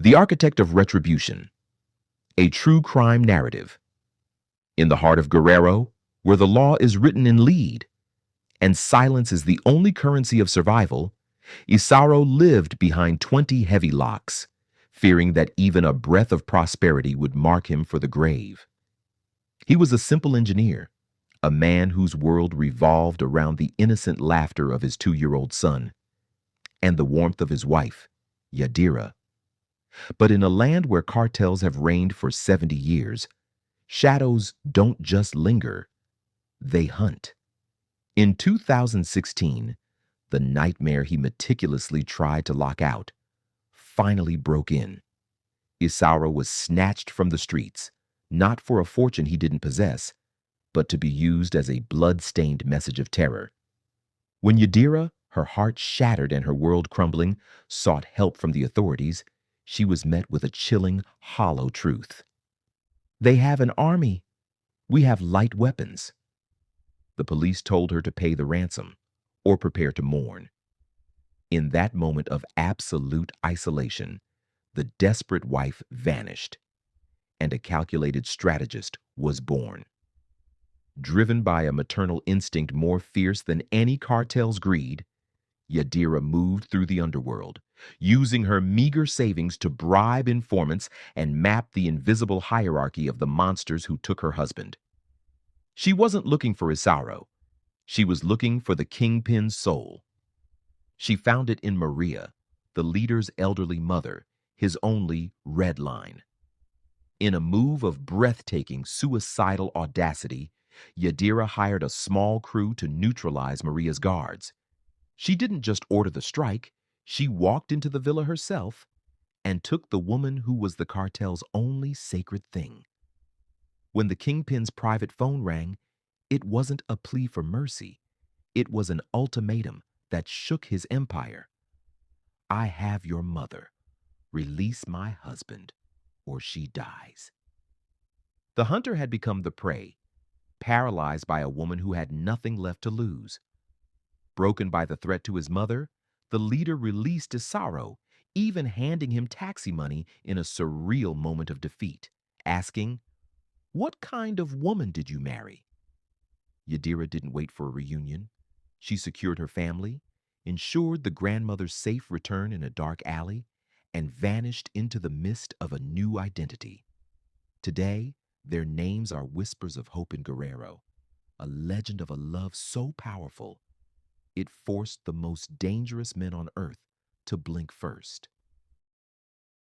The architect of Retribution, a true crime narrative. In the heart of Guerrero, where the law is written in lead, and silence is the only currency of survival, Isaro lived behind 20 heavy locks, fearing that even a breath of prosperity would mark him for the grave. He was a simple engineer, a man whose world revolved around the innocent laughter of his 2-year-old son and the warmth of his wife, Yadira. But in a land where cartels have reigned for 70 years, shadows don't just linger, they hunt. In 2016, the nightmare he meticulously tried to lock out finally broke in. Isaro was snatched from the streets, not for a fortune he didn't possess, but to be used as a blood-stained message of terror. When Yadira, her heart shattered and her world crumbling, sought help from the authorities, she was met with a chilling, hollow truth. They have an army. We have light weapons. The police told her to pay the ransom or prepare to mourn. In that moment of absolute isolation, the desperate wife vanished, and a calculated strategist was born. Driven by a maternal instinct more fierce than any cartel's greed, Yadira moved through the underworld, using her meager savings to bribe informants and map the invisible hierarchy of the monsters who took her husband. She wasn't looking for Isaro. She was looking for the kingpin's soul. She found it in Maria, the leader's elderly mother, his only red line. In a move of breathtaking, suicidal audacity, Yadira hired a small crew to neutralize Maria's guards. She didn't just order the strike, she walked into the villa herself and took the woman who was the cartel's only sacred thing. When the kingpin's private phone rang, it wasn't a plea for mercy. It was an ultimatum that shook his empire. I have your mother. Release my husband, or she dies. The hunter had become the prey, paralyzed by a woman who had nothing left to lose. Broken by the threat to his mother, the leader released Isaro, even handing him taxi money in a surreal moment of defeat, asking, "What kind of woman did you marry?" Yadira didn't wait for a reunion. She secured her family, ensured the grandmother's safe return in a dark alley, and vanished into the mist of a new identity. Today, their names are whispers of hope in Guerrero, a legend of a love so powerful, it forced the most dangerous men on earth to blink first.